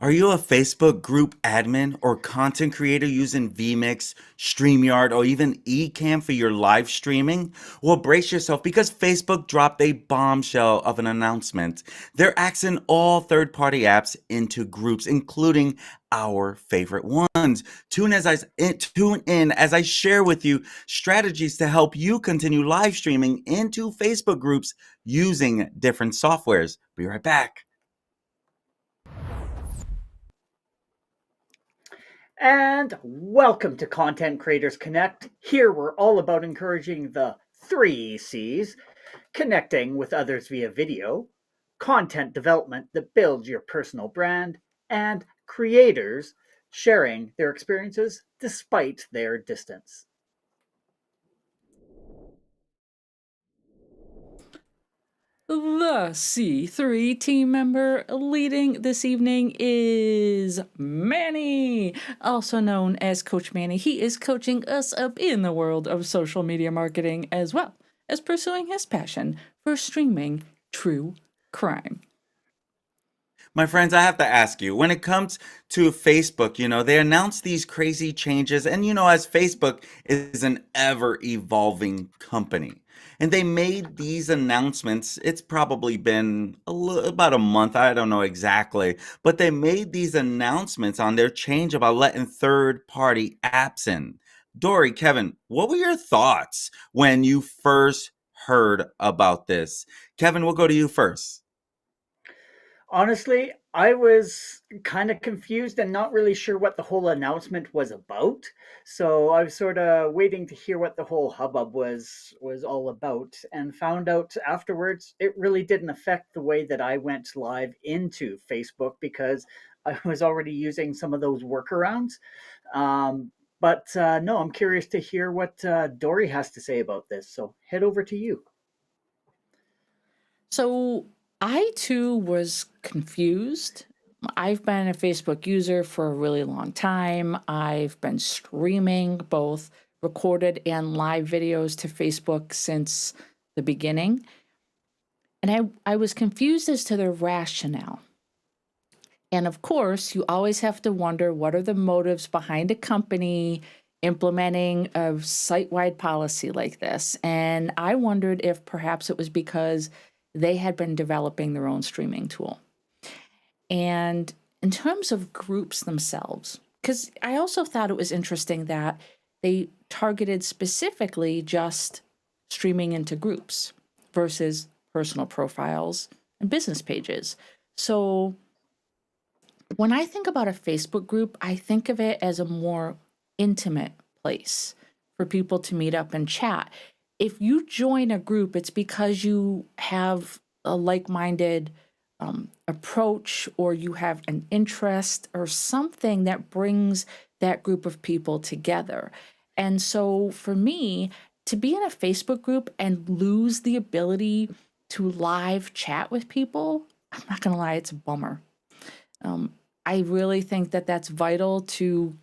Are you a Facebook group admin or content creator using vMix, StreamYard, or even Ecamm for your live streaming? Well, brace yourself because Facebook dropped a bombshell of an announcement. They're axing all third-party apps into groups, including our favorite ones. Tune in as I share with you strategies to help you continue live streaming into Facebook groups using different softwares. Be right back. And welcome to Content Creators Connect. Here we're all about encouraging the three C's: connecting with others via video, content development that builds your personal brand, and creators sharing their experiences despite their distance. The C3 team member leading this evening is Manny, also known as Coach Manny. He is coaching us up in the world of social media marketing as well as pursuing his passion for streaming true crime. My friends, I have to ask you, when it comes to Facebook, they announce these crazy changes. And, as Facebook is an ever evolving company, and they made these announcements, it's probably been about a month. I don't know exactly, but they made these announcements on their change about letting third party apps in. Dori, Kevin, what were your thoughts when you first heard about this? Kevin, we'll go to you first. Honestly, I was kind of confused and not really sure what the whole announcement was about. So I was sort of waiting to hear what the whole hubbub was all about, and found out afterwards it really didn't affect the way that I went live into Facebook because I was already using some of those workarounds. But no, I'm curious to hear what Dory has to say about this. So head over to you. So I too was confused. I've been a Facebook user for a really long time. I've been streaming both recorded and live videos to Facebook since the beginning. And I was confused as to the rationale. And of course, you always have to wonder what are the motives behind a company implementing a site wide policy like this. And I wondered if perhaps it was because they had been developing their own streaming tool. And in terms of groups themselves, because I also thought it was interesting that they targeted specifically just streaming into groups versus personal profiles and business pages. So when I think about a Facebook group, I think of it as a more intimate place for people to meet up and chat. If you join a group, it's because you have a like-minded approach, or you have an interest or something that brings that group of people together. And so for me, to be in a Facebook group and lose the ability to live chat with people, I'm not going to lie, it's a bummer. I really think that that's vital to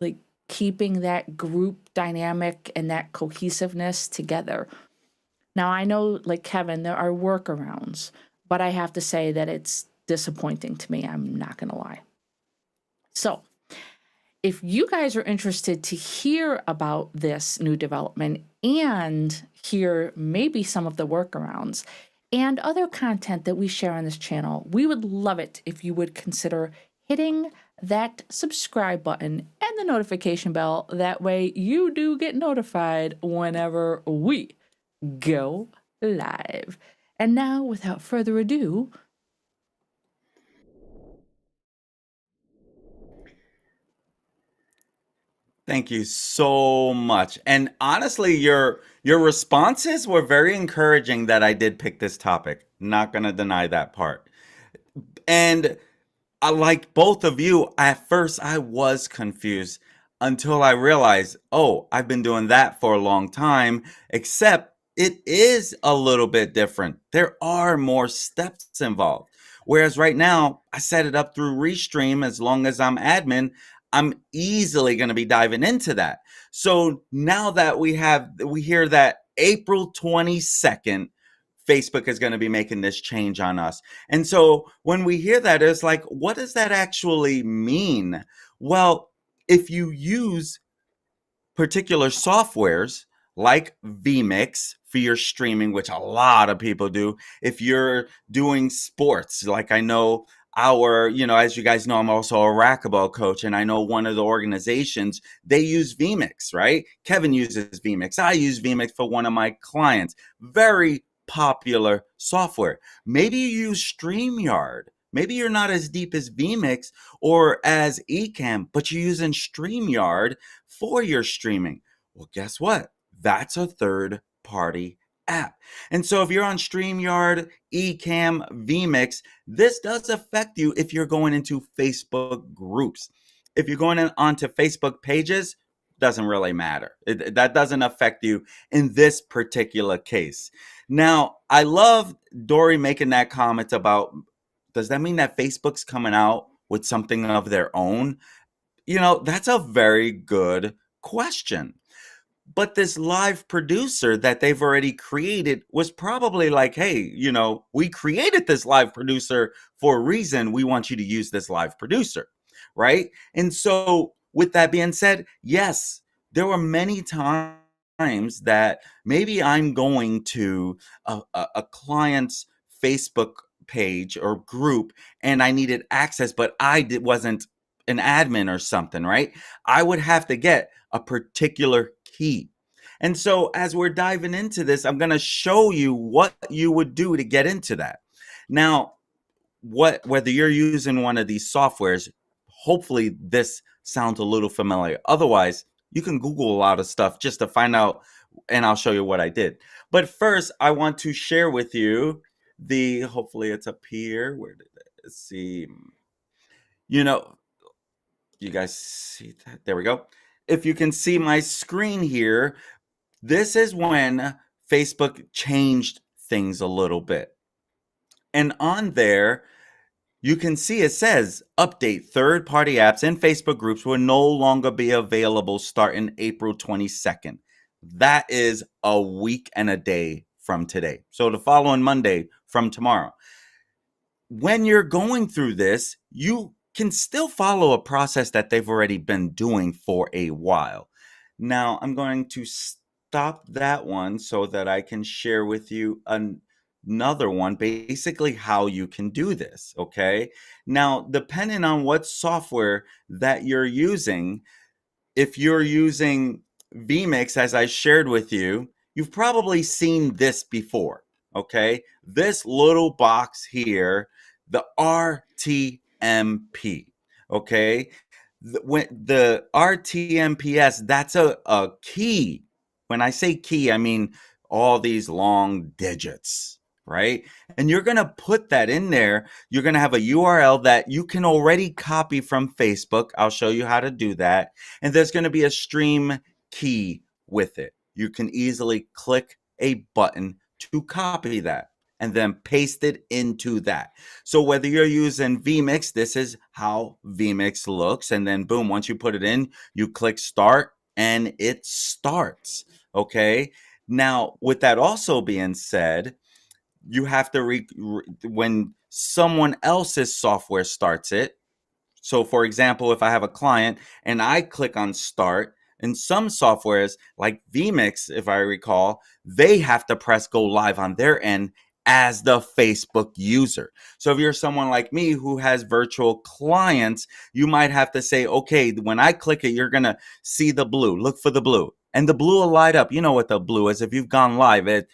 like keeping that group dynamic and that cohesiveness together. Now, I know, like Kevin, there are workarounds, but I have to say that it's disappointing to me. I'm not going to lie. So, if you guys are interested to hear about this new development and hear maybe some of the workarounds and other content that we share on this channel, we would love it if you would consider hitting that subscribe button and the notification bell. That way you do get notified whenever we go live. And now, without further ado, Thank you so much. And honestly, your responses were very encouraging that I did pick this topic. Not gonna deny that part. And I like both of you, at first I was confused until I realized, oh, I've been doing that for a long time, except it is a little bit different. There are more steps involved. Whereas right now, I set it up through Restream. As long as I'm admin, I'm easily going to be diving into that. So now that we hear that April 22nd, Facebook is going to be making this change on us. And so when we hear that, it's like, what does that actually mean? Well, if you use particular softwares like vMix for your streaming, which a lot of people do. If you're doing sports, like I know as you guys know, I'm also a racquetball coach, and I know one of the organizations, they use vMix, right? Kevin uses vMix. I use vMix for one of my clients. Very popular software. Maybe you use StreamYard. Maybe you're not as deep as vMix or as Ecamm, but you're using StreamYard for your streaming. Well, guess what? That's a third party app. And so if you're on StreamYard, Ecamm, vMix, this does affect you if you're going into Facebook groups. If you're going onto Facebook pages, doesn't really matter. That doesn't affect you in this particular case. Now, I love Dori making that comment about, does that mean that Facebook's coming out with something of their own? That's a very good question. But this live producer that they've already created was probably like, hey, we created this live producer for a reason. We want you to use this live producer, right? And so, with that being said, yes, there were many times that maybe I'm going to a client's Facebook page or group and I needed access, but wasn't an admin or something, right? I would have to get a particular key. And so as we're diving into this, I'm going to show you what you would do to get into that. Now, whether you're using one of these softwares, hopefully this sounds a little familiar. Otherwise, you can Google a lot of stuff just to find out, and I'll show you what I did. But first, I want to share with you hopefully it's up here. Where did it see? You guys see that? There we go. If you can see my screen here, this is when Facebook changed things a little bit. And on there, you can see it says update, third-party apps and Facebook groups will no longer be available starting April 22nd. That is a week and a day from today. So the following Monday from tomorrow. When you're going through this, you can still follow a process that they've already been doing for a while. Now, I'm going to stop that one so that I can share with you another one, basically how you can do this, okay? Now, depending on what software that you're using, if you're using vMix, as I shared with you, you've probably seen this before, okay? This little box here, the RTMP, okay? The RTMPS, that's a key. When I say key, I mean all these long digits, right? And you're going to put that in there. You're going to have a URL that you can already copy from Facebook. I'll show you how to do that. And there's going to be a stream key with it. You can easily click a button to copy that and then paste it into that. So whether you're using vMix, this is how vMix looks. And then boom, once you put it in, you click start and it starts. Okay. Now, with that also being said, you have to, when someone else's software starts it. So for example, if I have a client and I click on start, in some softwares like vMix, if I recall, they have to press go live on their end as the Facebook user. So if you're someone like me who has virtual clients, you might have to say, okay, when I click it, you're going to see the blue. Look for the blue. And the blue will light up. You know what the blue is. If you've gone live,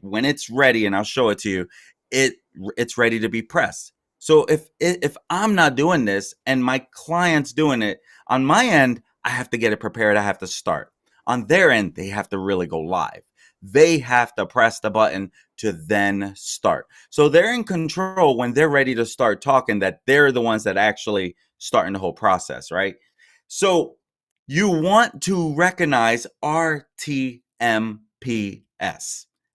when it's ready, and I'll show it to you, it's ready to be pressed. So if I'm not doing this and my client's doing it, on my end, I have to get it prepared. I have to start. On their end, they have to really go live. They have to press the button to then start. So they're in control when they're ready to start talking, that they're the ones that actually starting the whole process, right? So you want to recognize RTMPS.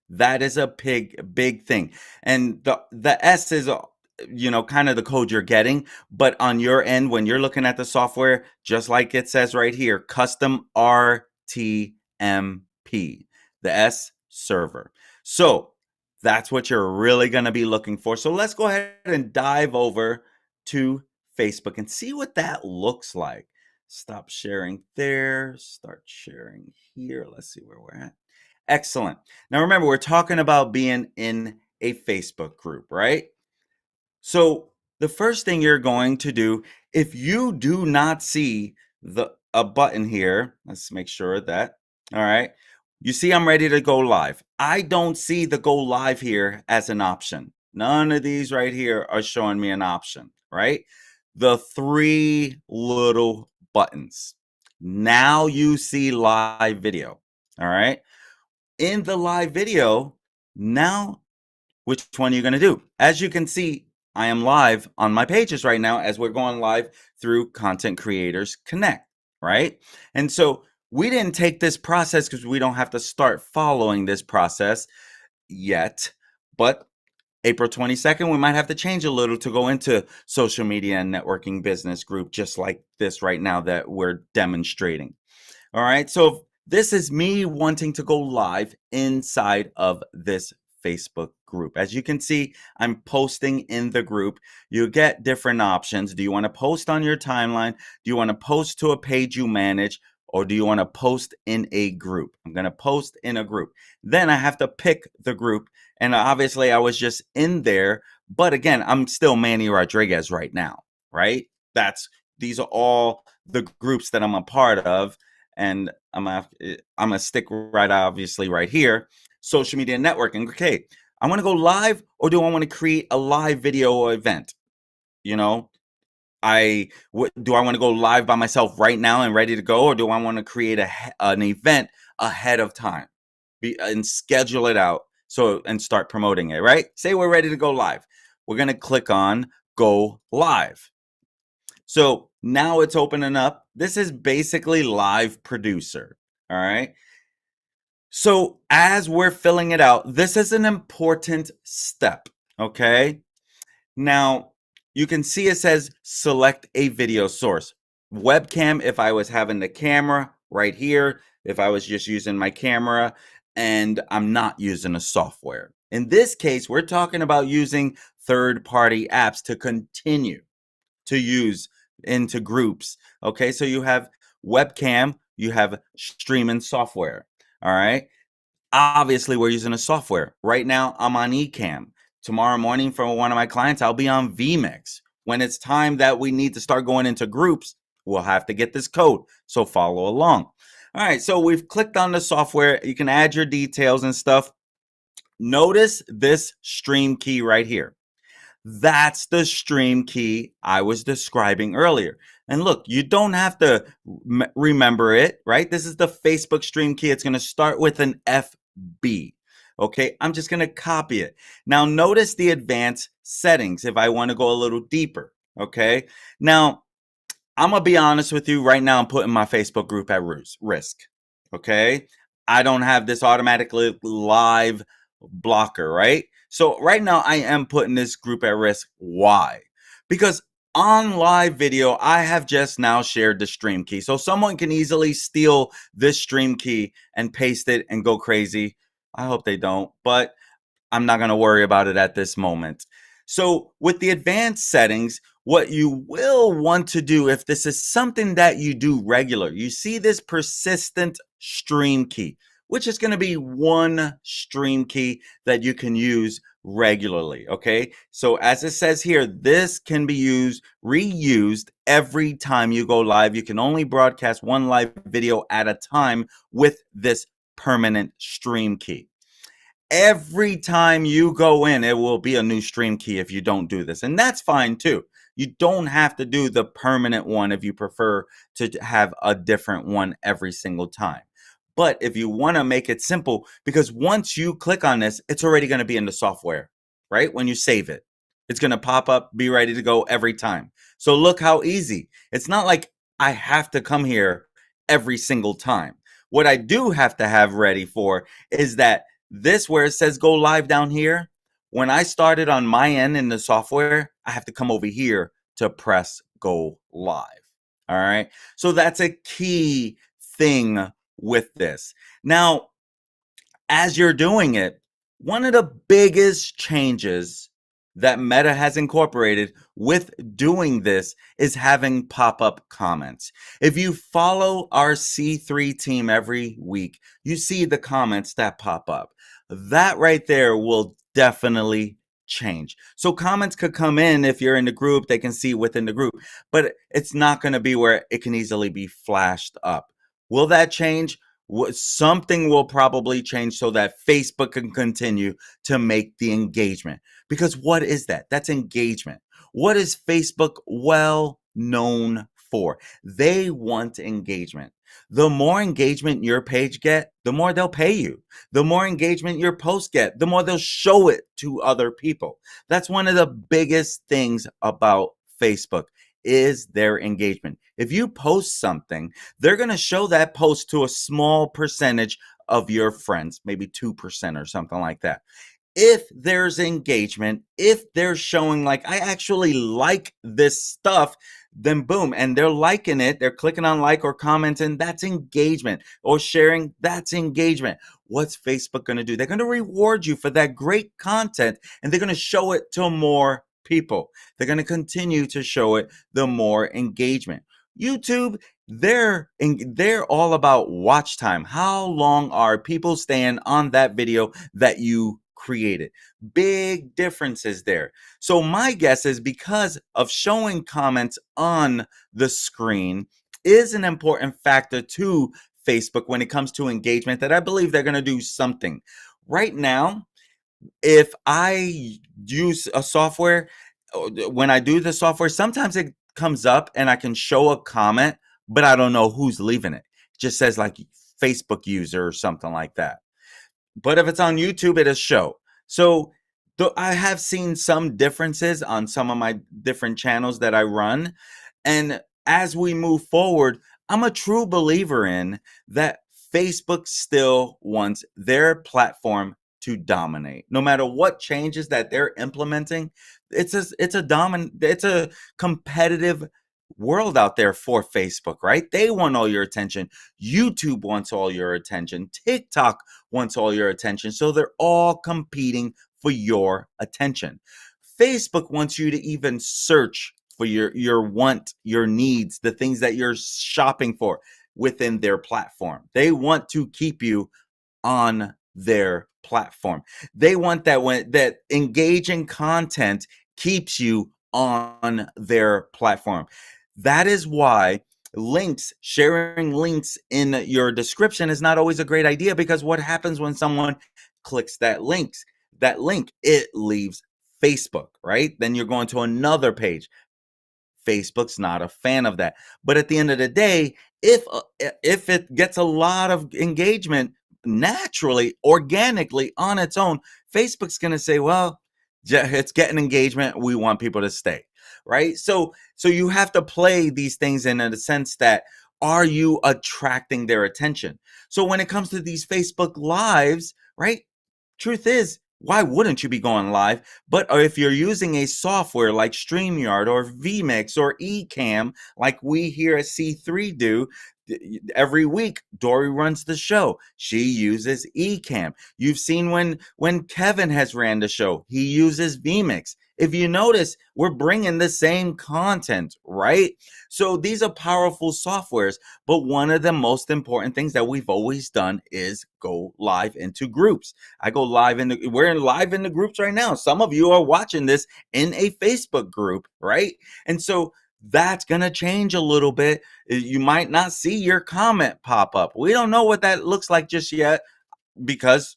That is a big thing. And the S is kind of the code you're getting, but on your end, when you're looking at the software, just like it says right here, custom RTMP, the S server. So That's what you're really going to be looking for. So let's go ahead and dive over to Facebook and see what that looks like. Stop sharing there, start sharing here. Let's see where we're at. Excellent. Now remember, we're talking about being in a Facebook group, right? So the first thing you're going to do, if you do not see a button here, let's make sure that, all right, you see I'm ready to go live. I don't see the go live here as an option. None of these right here are showing me an option, right? The three little buttons. Now you see live video, all right? In the live video, now which one are you going to do? As you can see, I am live on my pages right now as we're going live through Content Creators Connect, right? And so we didn't take this process because we don't have to start following this process yet, but April 22nd, we might have to change a little to go into social media and networking business group, just like this right now that we're demonstrating. All right, so this is me wanting to go live inside of this Facebook group. As you can see, I'm posting in the group. You get different options. Do you want to post on your timeline? Do you want to post to a page you manage? Or do you want to post in a group? I'm going to post in a group. Then I have to pick the group. And obviously I was just in there. But again, I'm still Manny Rodriguez right now, right? These are all the groups that I'm a part of. And I'm gonna stick right obviously right here. Social media networking. Okay, I want to go live, or do I want to create a live video or event? You know, do I want to go live by myself right now and ready to go, or do I want to create an event ahead of time, and schedule it out and start promoting it? Right? Say we're ready to go live. We're gonna click on go live. So now it's opening up. This is basically Live Producer. All right. So as we're filling it out, this is an important step. Okay. Now you can see it says select a video source. Webcam, if I was having the camera right here, if I was just using my camera and I'm not using a software. In this case, we're talking about using third-party apps to continue to use into groups. Okay, so you have webcam, you have streaming software. All right, obviously we're using a software. Right now I'm on Ecamm. Tomorrow morning for one of my clients, I'll be on vMix. When it's time that we need to start going into groups, we'll have to get this code, so follow along. All right, so we've clicked on the software. You can add your details and stuff. Notice this stream key right here. That's the stream key I was describing earlier. And look, you don't have to remember it, right? This is the Facebook stream key. It's going to start with an FB. Okay, I'm just going to copy it. Now, notice the advanced settings if I want to go a little deeper. Okay, now I'm going to be honest with you right now. I'm putting my Facebook group at risk. Okay, I don't have this automatically live blocker, right? So right now I am putting this group at risk. Why? Because on live video, I have just now shared the stream key. So someone can easily steal this stream key and paste it and go crazy. I hope they don't, but I'm not going to worry about it at this moment. So with the advanced settings, what you will want to do, if this is something that you do regular, you see this persistent stream key, which is going to be one stream key that you can use regularly. Okay, so as it says here, this can be reused every time you go live. You can only broadcast one live video at a time with this permanent stream key. Every time you go in, it will be a new stream key if you don't do this. And that's fine too. You don't have to do the permanent one if you prefer to have a different one every single time. But if you want to make it simple, because once you click on this, it's already going to be in the software, right? When you save it, it's going to pop up, be ready to go every time. So look how easy. It's not like I have to come here every single time. What I do have to have ready for is that this where it says go live down here, when I started on my end in the software, I have to come over here to press go live. All right. So that's a key thing with this. Now, as you're doing it, One of the biggest changes that Meta has incorporated with doing this is having pop-up comments. If you follow our C3 team every week, you see the comments that pop up. That right there will definitely change. So comments could come in if you're in the group, they can see within the group, but it's not going to be where it can easily be flashed up. Will that change? Something will probably change so that Facebook can continue to make the engagement. Because what is that? That's engagement. What is Facebook well known for? They want engagement. The more engagement your page get, the more they'll pay you. The more engagement your post get, the more they'll show it to other people. That's one of the biggest things about Facebook is their engagement. If you post something, they're going to show that post to a small percentage of your friends, maybe 2% or something like that. If there's engagement, if they're showing like, I actually like this stuff, then boom, and they're liking it, they're clicking on like or commenting, that's engagement, or sharing, that's engagement. What's Facebook going to do? They're going to reward you for that great content, and they're going to show it to more people. They're going to continue to show it the more engagement. YouTube, they're all about watch time. How long are people staying on that video that you created? Big differences there. So my guess is because of showing comments on the screen is an important factor to Facebook when it comes to engagement, that I believe they're going to do something. Right now, if I use a software, when I do the software, sometimes it comes up and I can show a comment, but I don't know who's leaving it. It just says like Facebook user or something like that. But if it's on YouTube, it'll show. So I have seen some differences on some of my different channels that I run. And as we move forward, I'm a true believer in that Facebook still wants their platform to dominate. No matter what changes that they're implementing, it's a competitive world out there for Facebook, right? They want all your attention. YouTube wants all your attention. TikTok wants all your attention. So they're all competing for your attention. Facebook wants you to even search for your want, your needs, the things that you're shopping for within their platform. They want to keep you on their platform. They want that engaging content keeps you on their platform. That is why sharing links in your description is not always a great idea, because what happens when someone clicks that link, it leaves Facebook, right? Then you're going to another page. Facebook's not a fan of that. But at the end of the day, if it gets a lot of engagement naturally, organically on its own, Facebook's going to say, well, it's getting engagement, we want people to stay, right? So you have to play these things in a sense that, are you attracting their attention? So when it comes to these Facebook lives, right? Truth is, why wouldn't you be going live? But if you're using a software like StreamYard or vMix or Ecamm, like we here at C3 do, every week Dori runs the show. She uses Ecamm. You've seen when Kevin has ran the show, he uses vMix. If you notice, we're bringing the same content, right? So these are powerful softwares, but one of the most important things that we've always done is go live into groups. I go live we're live in the groups right now. Some of you are watching this in a Facebook group, right? And so that's going to change a little bit. You might not see your comment pop up. We don't know what that looks like just yet, because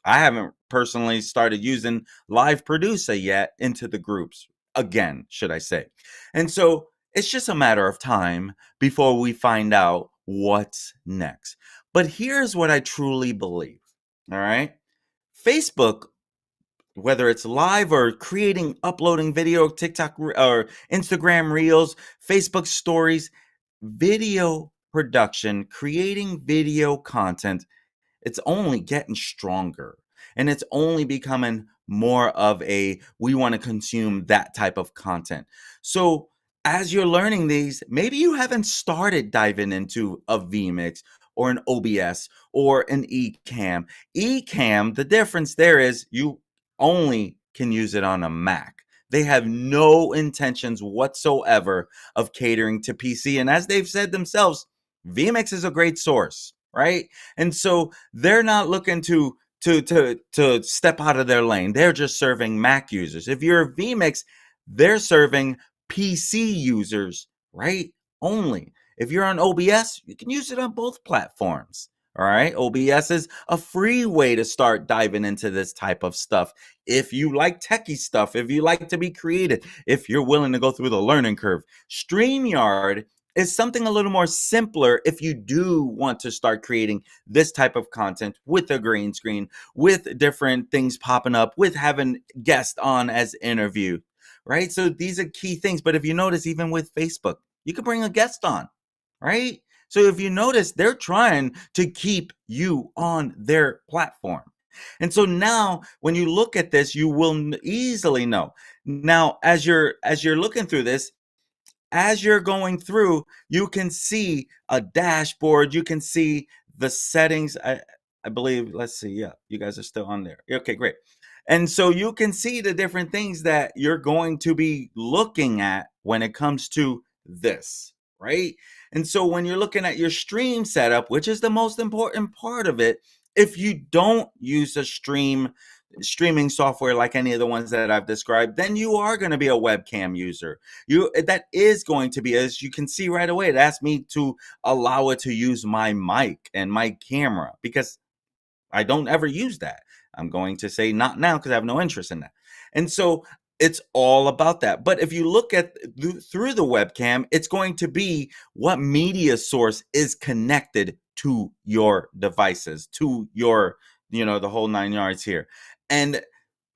I haven't personally started using Live Producer yet into the groups again, should I say. And so it's just a matter of time before we find out what's next. But here's what I truly believe. All right. Facebook, whether it's live or uploading video, TikTok or Instagram Reels, Facebook Stories, video production, creating video content, it's only getting stronger, and it's only becoming more of we want to consume that type of content. So as you're learning these, maybe you haven't started diving into a vMix or an OBS or an Ecamm. Ecamm, the difference there is you only can use it on a Mac. They have no intentions whatsoever of catering to PC. And as they've said themselves, vMix is a great source, right? And so they're not looking to step out of their lane. They're just serving Mac users. If you're a vMix, they're serving PC users, right? Only. If you're on OBS, you can use it on both platforms. All right. OBS is a free way to start diving into this type of stuff. If you like techie stuff, if you like to be creative, if you're willing to go through the learning curve, StreamYard is something a little more simpler if you do want to start creating this type of content with a green screen, with different things popping up, with having guests on as interview, right? So these are key things. But if you notice, even with Facebook, you can bring a guest on, right? So if you notice, they're trying to keep you on their platform. And so now when you look at this, you will easily know. Now, as you're looking through this, as you're going through, you can see a dashboard. You can see the settings. I believe, let's see. Yeah, you guys are still on there. Okay, great. And so you can see the different things that you're going to be looking at when it comes to this, right? And so when you're looking at your stream setup, which is the most important part of it, if you don't use a streaming software like any of the ones that I've described, then you are going to be a webcam user. That is going to be, as you can see right away, it asked me to allow it to use my mic and my camera because I don't ever use that. I'm going to say not now because I have no interest in that. And so it's all about that. But if you look at through the webcam, it's going to be what media source is connected to your devices, to your, the whole 9 yards here. And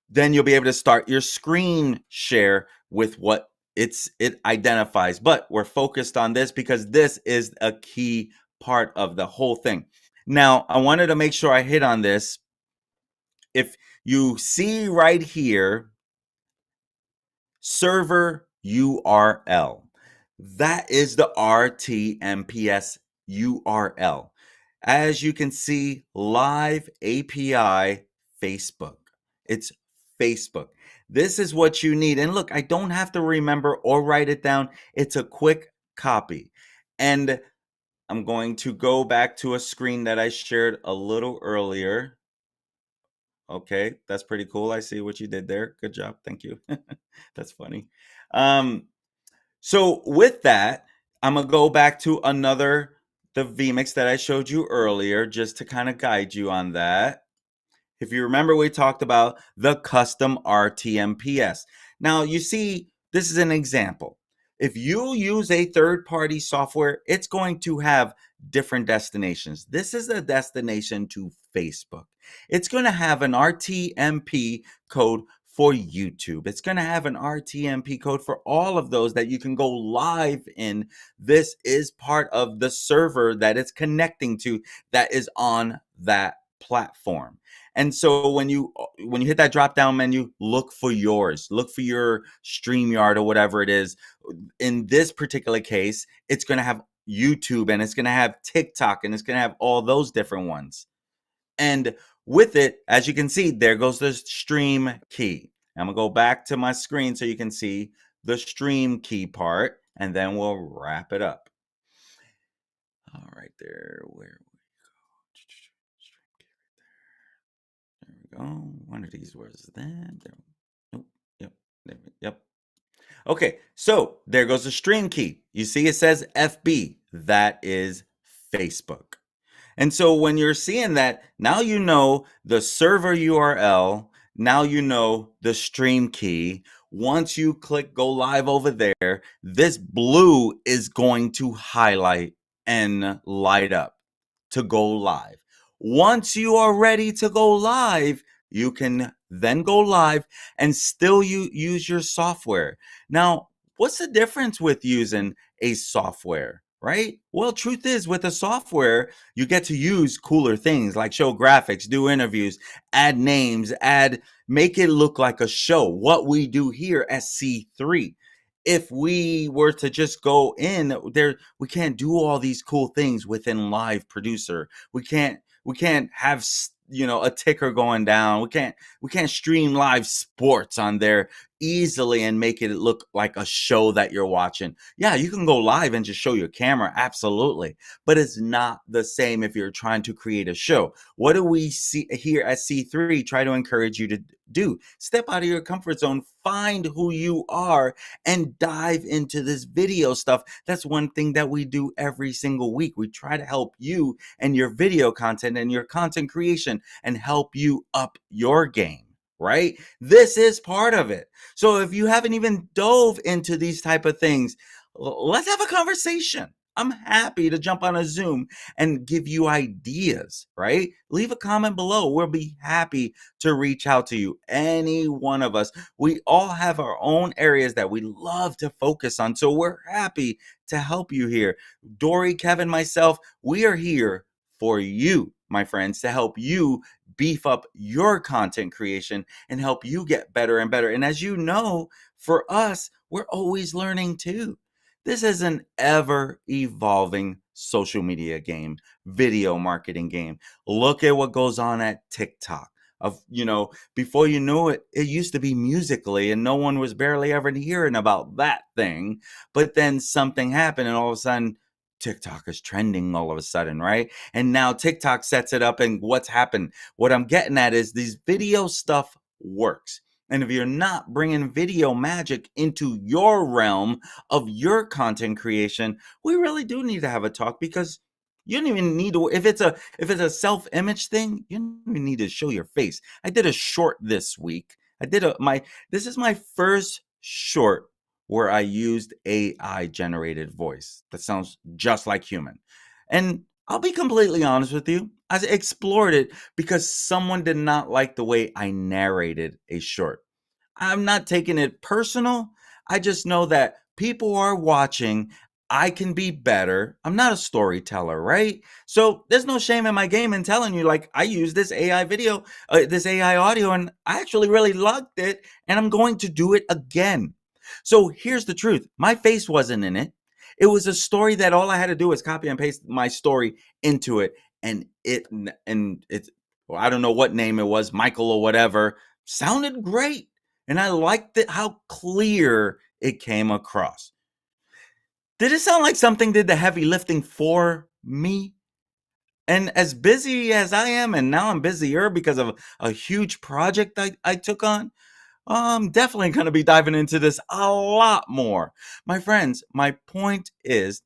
then you'll be able to start your screen share with what it identifies. But we're focused on this because this is a key part of the whole thing. Now, I wanted to make sure I hit on this. If you see right here, server URL, that is the RTMPS URL. As you can see, live API Facebook. It's Facebook. This is what you need. And look, I don't have to remember or write it down. It's a quick copy. And I'm going to go back to a screen that I shared a little earlier. Okay, that's pretty cool. I see what you did there. Good job. Thank you. That's funny. So with that, I'm going to go back to the vMix that I showed you earlier, just to kind of guide you on that. If you remember, we talked about the custom RTMPS. Now, you see, this is an example. If you use a third-party software, it's going to have different destinations. This is a destination to Facebook. It's going to have an RTMP code for YouTube. It's going to have an RTMP code for all of those that you can go live in. This is part of the server that it's connecting to that is on that platform. And so when you hit that drop down menu, look for yours. Look for your StreamYard or whatever it is. In this particular case, it's going to have YouTube and it's going to have TikTok and it's going to have all those different ones. And with it, as you can see, there goes the stream key. I'm going to go back to my screen so you can see the stream key part, and then we'll wrap it up. All right, there. Where we go. One of these was that. There. Nope. Yep. There. Yep. Okay, so there goes the stream key. You see it says FB. That is Facebook. And so when you're seeing that, now you know the server URL, now you know the stream key. Once you click go live over there, this blue is going to highlight and light up to go live. Once you are ready to go live, you can then go live and still use your software. Now, what's the difference with using a software, right? Well, truth is, with a software, you get to use cooler things like show graphics, do interviews, add names, make it look like a show. What we do here at C3. if we were to just go in there, we can't do all these cool things within live producer. We can't have a ticker going down. We can't stream live sports on there easily and make it look like a show that you're watching. Yeah, you can go live and just show your camera, absolutely, but it's not the same if you're trying to create a show. What do we see here at C3 try to encourage you to do? Step out of your comfort zone, find who you are, and dive into this video stuff. That's one thing that we do every single week. We try to help you and your video content and your content creation and help you up your game, right? This is part of it. So if you haven't even dove into these type of things, let's have a conversation. I'm happy to jump on a Zoom and give you ideas, right? Leave a comment below. We'll be happy to reach out to you. Any one of us. We all have our own areas that we love to focus on. So we're happy to help you here. Dori, Kevin, myself, we are here for you, my friends, to help you beef up your content creation and help you get better and better. And as you know, for us, we're always learning too. This is an ever evolving social media game, video marketing game. Look at what goes on at TikTok. Before you knew it, it used to be Musically, and no one was barely ever hearing about that thing. But then something happened, and all of a sudden, TikTok is trending all of a sudden, right? And now TikTok sets it up, and what's happened? What I'm getting at is these video stuff works. And if you're not bringing video magic into your realm of your content creation, we really do need to have a talk, because you don't even need to, if it's a self-image thing, you don't even need to show your face. I did a short this week. This is my first short where I used AI generated voice that sounds just like human. And I'll be completely honest with you, I explored it because someone did not like the way I narrated a short. I'm not taking it personal. I just know that people are watching. I can be better. I'm not a storyteller, right? So there's no shame in my game in telling you, like, I use this AI video, this AI audio, and I actually really liked it, and I'm going to do it again. So here's the truth. My face wasn't in it. It was a story that all I had to do was copy and paste my story into it. Well, I don't know what name it was, Michael or whatever, sounded great. And I liked it, how clear it came across. Did it sound like something did the heavy lifting for me? And as busy as I am, and now I'm busier because of a huge project I took on, I'm definitely going to be diving into this a lot more. My friends, my point is,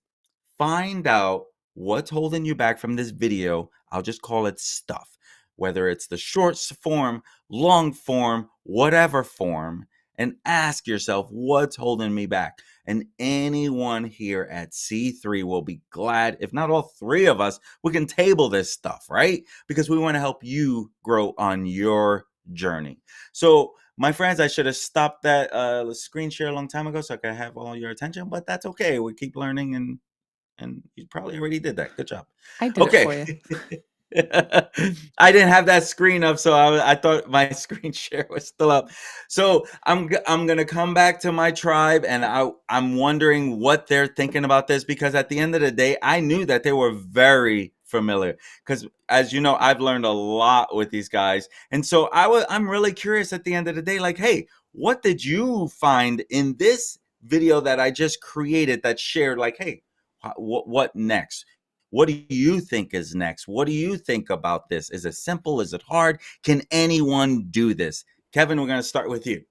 find out what's holding you back from this video. I'll just call it stuff, whether it's the short form, long form, whatever form, and ask yourself, what's holding me back? And anyone here at C3 will be glad, if not all three of us, we can table this stuff, right? Because we want to help you grow on your journey. So my friends, I should have stopped that screen share a long time ago so I could have all your attention, but that's okay. We keep learning, and you probably already did that. Good job. I did it Okay. for you. I didn't have that screen up, so I thought my screen share was still up. So I'm gonna come back to my tribe, and I'm wondering what they're thinking about this, because at the end of the day, I knew that they were very familiar, because as you know, I've learned a lot with these guys, and so I'm really curious at the end of the day, like, hey, what did you find in this video that I just created that shared, like, hey, what next? What do you think is next? What do you think about this? Is it simple? Is it hard? Can anyone do this? Kevin, we're going to start with you.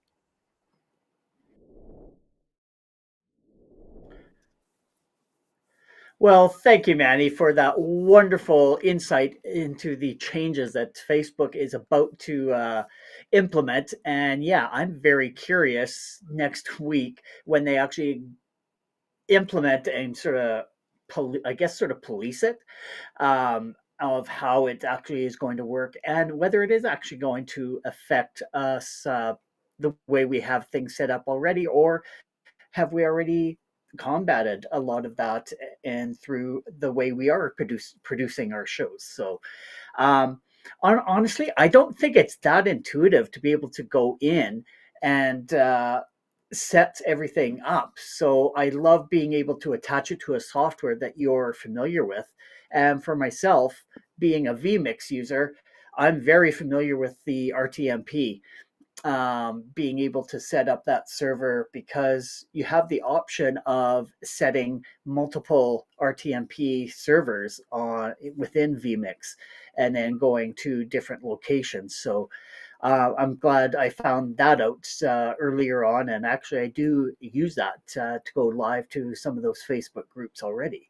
Well, thank you, Manny, for that wonderful insight into the changes that Facebook is about to implement. And yeah, I'm very curious next week when they actually implement and sort of, I guess, sort of police it, of how it actually is going to work and whether it is actually going to affect us the way we have things set up already, or have we already combated a lot of that and through the way we are producing our shows. So honestly, I don't think it's that intuitive to be able to go in and sets everything up. So I love being able to attach it to a software that you're familiar with. And for myself, being a vMix user, I'm very familiar with the RTMP, being able to set up that server, because you have the option of setting multiple RTMP servers on within vMix and then going to different locations. So I'm glad I found that out earlier on, and actually I do use that to go live to some of those Facebook groups already.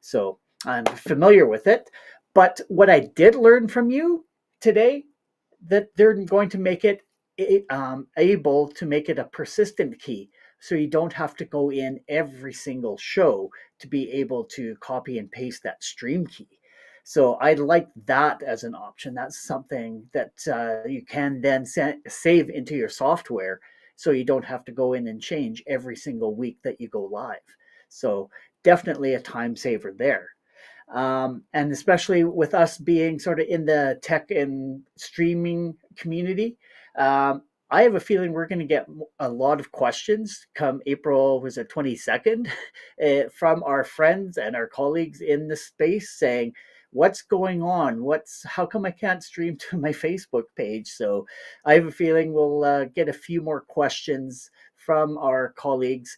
So I'm familiar with it. But what I did learn from you today, that they're going to make it able to make it a persistent key, so you don't have to go in every single show to be able to copy and paste that stream key. So I like that as an option. That's something that you can then save into your software, so you don't have to go in and change every single week that you go live. So definitely a time saver there. And especially with us being sort of in the tech and streaming community, I have a feeling we're going to get a lot of questions come April, was it 22nd, from our friends and our colleagues in the space saying, what's going on? How come I can't stream to my Facebook page? So I have a feeling we'll get a few more questions from our colleagues,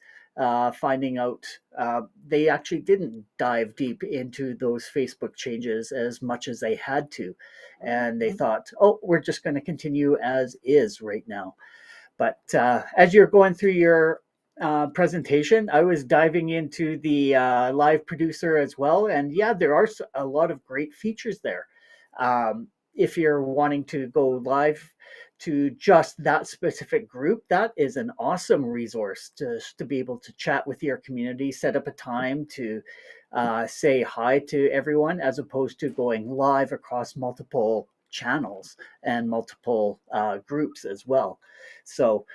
finding out they actually didn't dive deep into those Facebook changes as much as they had to. And they thought, oh, we're just going to continue as is right now. But as you're going through your presentation, I was diving into the live producer as well. And yeah, there are a lot of great features there. If you're wanting to go live to just that specific group, that is an awesome resource to be able to chat with your community, set up a time to say hi to everyone, as opposed to going live across multiple channels and multiple groups as well. So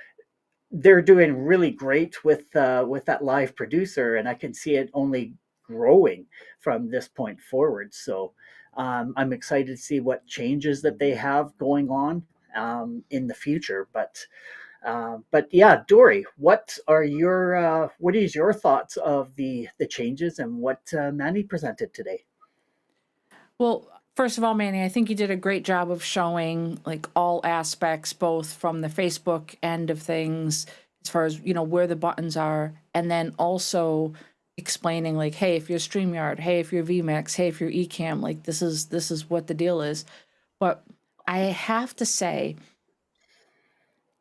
they're doing really great with that live producer, and I can see it only growing from this point forward. So I'm excited to see what changes that they have going on in the future. But yeah, Dory, what is your thoughts of the changes and what Manny presented today? Well, first of all, Manny, I think you did a great job of showing like all aspects, both from the Facebook end of things, as far as, where the buttons are, and then also explaining like, hey, if you're StreamYard, hey, if you're vMix, hey, if you're Ecamm, like this is what the deal is. But I have to say,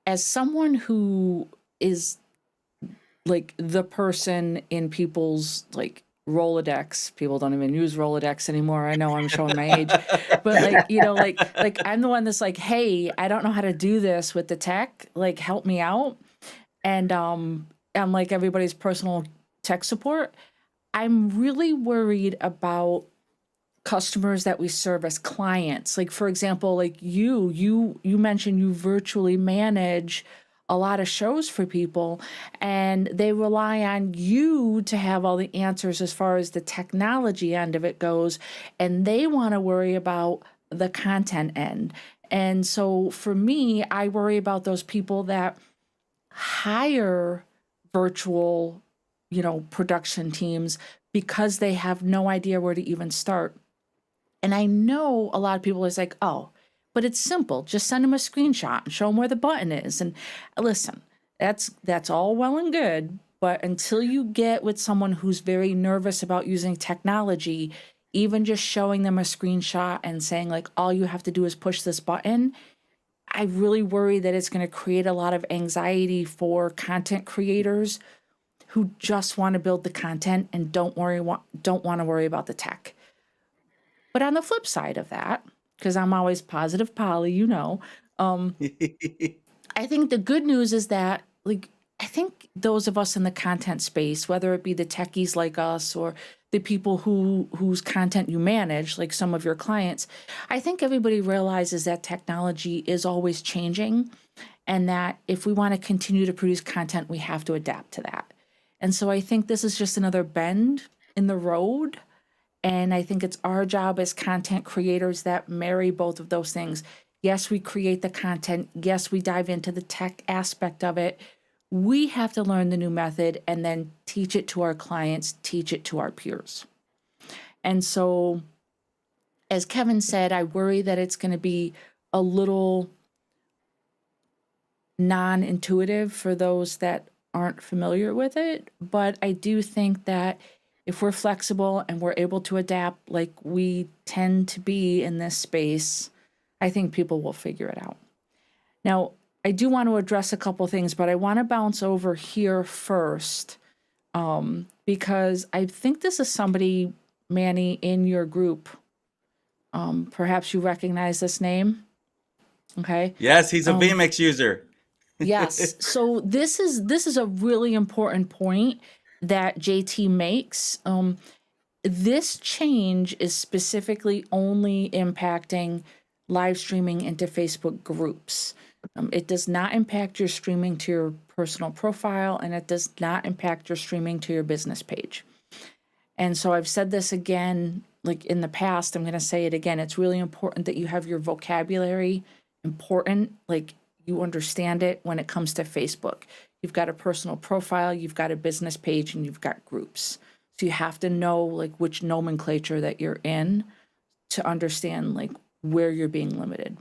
as someone who is like the person in people's like Rolodex. People don't even use Rolodex anymore. I know I'm showing my age, but like, like I'm the one that's like, hey, I don't know how to do this with the tech. Like, help me out. And I'm like everybody's personal tech support. I'm really worried about customers that we serve as clients. Like, for example, like you mentioned you virtually manage a lot of shows for people, and they rely on you to have all the answers as far as the technology end of it goes, and they want to worry about the content end. And so for me, I worry about those people that hire virtual, production teams because they have no idea where to even start. And I know a lot of people is like, oh, but it's simple. Just send them a screenshot and show them where the button is. And listen, that's all well and good, but until you get with someone who's very nervous about using technology, even just showing them a screenshot and saying like, all you have to do is push this button, I really worry that it's going to create a lot of anxiety for content creators who just want to build the content and don't want to worry about the tech. But on the flip side of that, because I'm always positive Polly, I think the good news is that, like, I think those of us in the content space, whether it be the techies like us or the people whose content you manage, like some of your clients, I think everybody realizes that technology is always changing, and that if we want to continue to produce content, we have to adapt to that. And so I think this is just another bend in the road. And I think it's our job as content creators that marry both of those things. Yes, we create the content. Yes, we dive into the tech aspect of it. We have to learn the new method and then teach it to our clients, teach it to our peers. And so, as Kevin said, I worry that it's going to be a little non-intuitive for those that aren't familiar with it. But I do think that if we're flexible and we're able to adapt like we tend to be in this space, I think people will figure it out. Now, I do want to address a couple things, but I want to bounce over here first because I think this is somebody, Manny, in your group. Perhaps you recognize this name. Okay. Yes, he's a VMix user. Yes. So this is a really important point that JT makes. This change is specifically only impacting live streaming into Facebook groups. It does not impact your streaming to your personal profile, and it does not impact your streaming to your business page. And so I've said this again, like in the past, I'm going to say it again. It's really important that you have your vocabulary important, like you understand it when it comes to Facebook. You've got a personal profile, you've got a business page, and you've got groups. So you have to know like which nomenclature that you're in to understand like where you're being limited.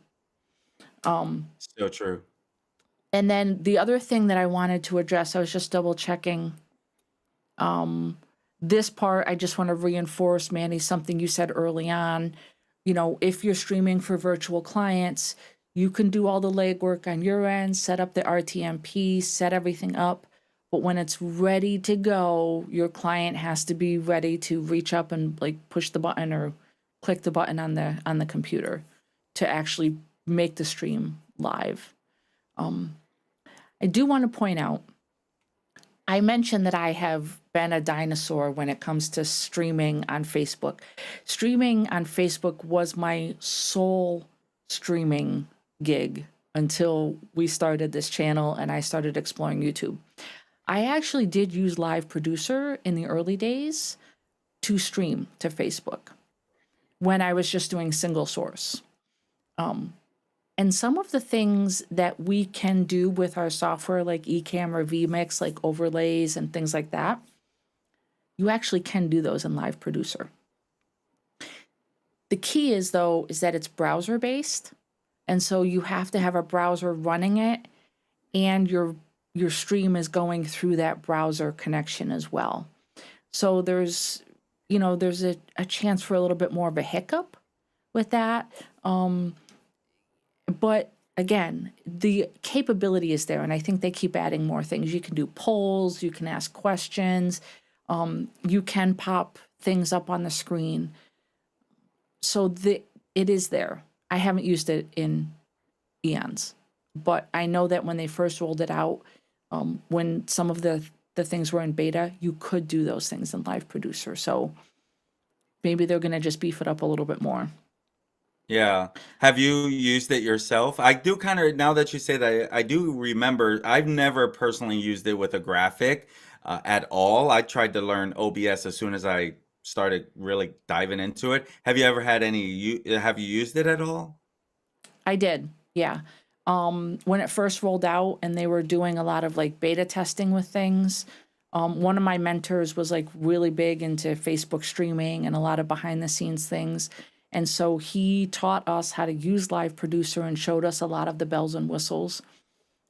So true. And then the other thing that I wanted to address, I was just double checking. This part, I just want to reinforce, Manny, something you said early on. You know, if you're streaming for virtual clients, you can do all the legwork on your end, set up the RTMP, set everything up. But when it's ready to go, your client has to be ready to reach up and like push the button or click the button on the computer to actually make the stream live. I do want to point out, I mentioned that I have been a dinosaur when it comes to streaming on Facebook. Streaming on Facebook was my sole streaming gig until we started this channel and I started exploring YouTube. I actually did use Live Producer in the early days to stream to Facebook when I was just doing single source. And some of the things that we can do with our software like Ecamm or vMix, like overlays and things like that, you actually can do those in Live Producer. The key is, though, is that it's browser-based. And so you have to have a browser running it, and your stream is going through that browser connection as well. So there's a chance for a little bit more of a hiccup with that. But again, the capability is there, and I think they keep adding more things. You can do polls, you can ask questions, you can pop things up on the screen. So it is there. I haven't used it in eons, but I know that when they first rolled it out, when some of the things were in beta, you could do those things in Live Producer. So maybe they're going to just beef it up a little bit more. Yeah. Have you used it yourself? I do kind of, now that you say that, I do remember I've never personally used it with a graphic at all. I tried to learn OBS as soon as I started really diving into it. Have you ever had have you used it at all? I did, yeah. When it first rolled out and they were doing a lot of like beta testing with things, one of my mentors was like really big into Facebook streaming and a lot of behind the scenes things. And so he taught us how to use Live Producer and showed us a lot of the bells and whistles.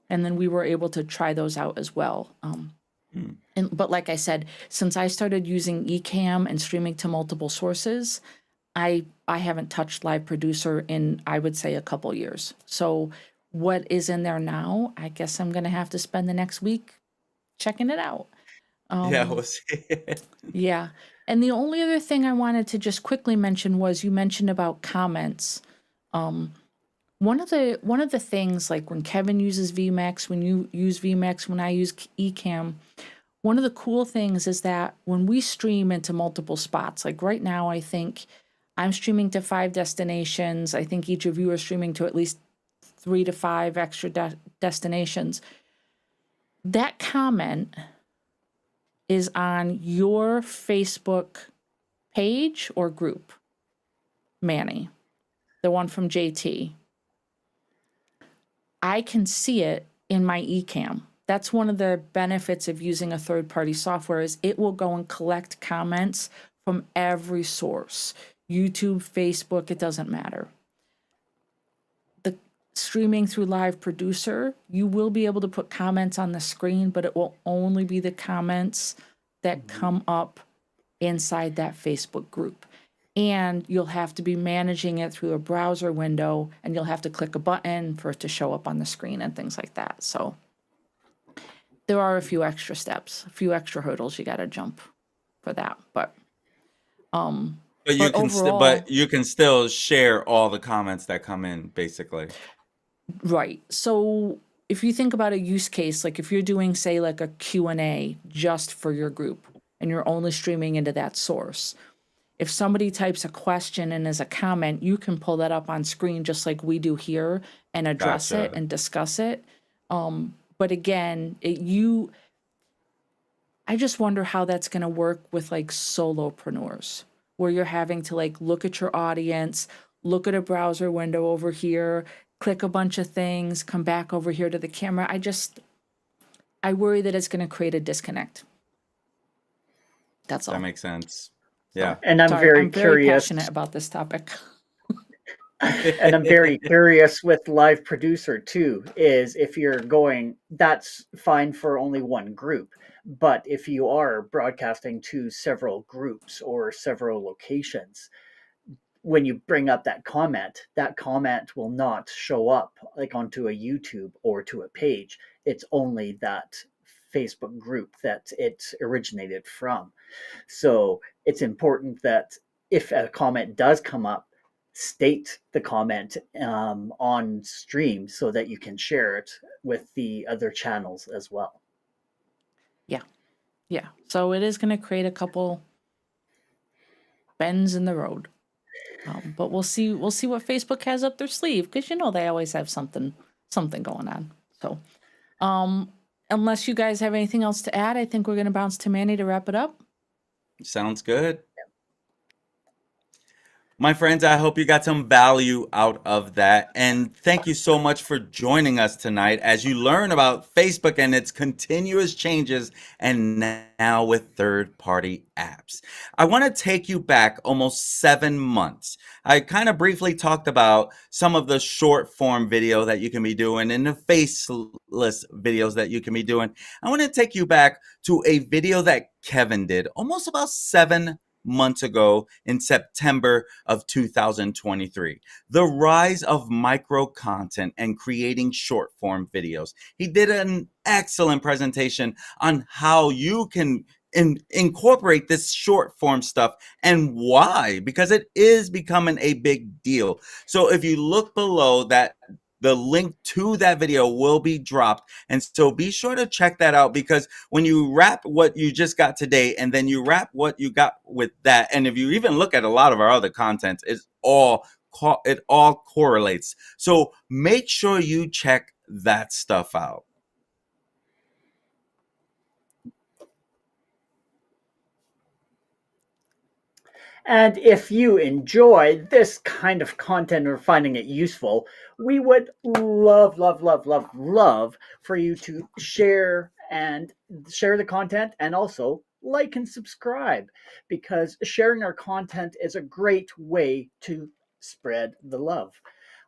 And then we were able to try those out as well. But like I said, since I started using Ecamm and streaming to multiple sources, I haven't touched Live Producer in, I would say, a couple years. So what is in there now, I guess I'm going to have to spend the next week checking it out. Yeah, we'll see. Yeah. And the only other thing I wanted to just quickly mention was you mentioned about comments. One of the things, like when Kevin uses vMix, when you use vMix, when I use Ecamm, one of the cool things is that when we stream into multiple spots, like right now, I think I'm streaming to 5 destinations. I think each of you are streaming to at least 3 to 5 extra destinations. That comment is on your Facebook page or group, Manny, the one from JT. I can see it in my Ecamm. that's one of the benefits of using a third-party software is it will go and collect comments from every source. YouTube, Facebook, it doesn't matter. The streaming through Live Producer, you will be able to put comments on the screen, but it will only be the comments that come up inside that Facebook group. And you'll have to be managing it through a browser window, and you'll have to click a button for it to show up on the screen and things like that. So there are a few extra steps, a few extra hurdles you got to jump for that. But But overall, you can still share all the comments that come in, basically. right. So if you think about a use case, like if you're doing, say, like a Q&A just for your group, and you're only streaming into that source, if somebody types a question and as a comment, you can pull that up on screen just like we do here and address it Gotcha. and discuss it. But again, I just wonder how that's going to work with like solopreneurs, where you're having to like look at your audience, look at a browser window over here, click a bunch of things, come back over here to the camera. I worry that it's going to create a disconnect. That's all. That makes sense. So, Yeah. And I'm sorry, very I'm very curious. passionate about this topic. And I'm very curious with Live Producer too, is if you're going, that's fine for only one group. But if you are broadcasting to several groups or several locations, when you bring up that comment will not show up like onto a YouTube or to a page. It's only that Facebook group that it originated from. So it's important that if a comment does come up, state the comment on stream so that you can share it with the other channels as well. Yeah. So it is going to create a couple bends in the road. But we'll see what Facebook has up their sleeve, because they always have something going on. So unless you guys have anything else to add, I think we're going to bounce to Manny to wrap it up. Sounds good. My friends, I hope you got some value out of that. And thank you so much for joining us tonight as you learn about Facebook and its continuous changes, and now with third-party apps. I want to take you back almost 7 months. I kind of briefly talked about some of the short form video that you can be doing and the faceless videos that you can be doing. I want to take you back to a video that Kevin did almost about 7 months ago in September of 2023. The rise of micro content and creating short form videos. He did an excellent presentation on how you can incorporate this short form stuff and why, because it is becoming a big deal. So if you look below that, the link to that video will be dropped. And so be sure to check that out, because when you wrap what you just got today and then you wrap what you got with that, and if you even look at a lot of our other content, it all correlates. So make sure you check that stuff out. And if you enjoy this kind of content or finding it useful, we would love, love, love, love, love for you to share the content, and also like and subscribe, because sharing our content is a great way to spread the love.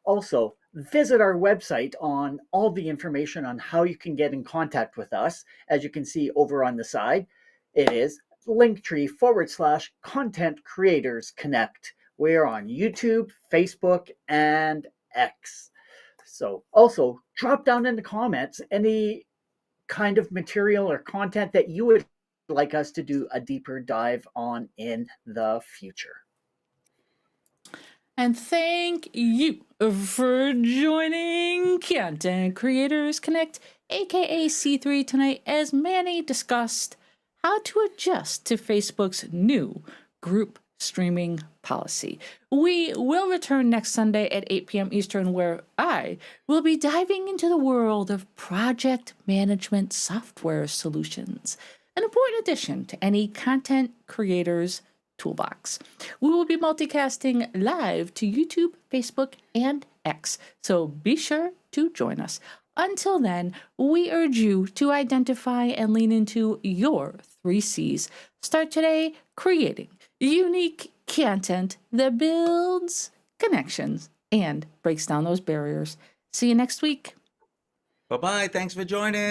Also, visit our website on all the information on how you can get in contact with us. As you can see over on the side, it is linktr.ee/content creators connect. We're on YouTube, Facebook, and X. So also drop down in the comments any kind of material or content that you would like us to do a deeper dive on in the future. And thank you for joining Content Creators Connect, aka C3, tonight, as Manny discussed how to adjust to Facebook's new group streaming policy. We will return next Sunday at 8 p.m. Eastern, where I will be diving into the world of project management software solutions, an important addition to any content creator's toolbox. We will be multicasting live to YouTube, Facebook, and X, so be sure to join us. until then, we urge you to identify and lean into your 3Cs. Start today creating unique content that builds connections and breaks down those barriers. See you next week. Bye-bye. Thanks for joining.